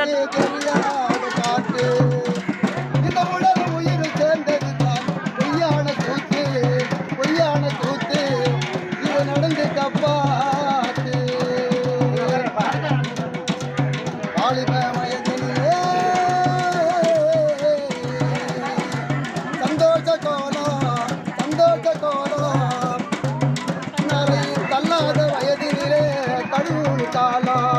cotton தெரியாத காற்று இந்த உலகம் உயிர் சேர்ந்தது தான் பொய்யான கூத்து இது நடந்து கப்பாத்து வாலிப வயதிலே சந்தோஷ கோலம் நிறைய தள்ளாத வயதிலே கடுகு காலம்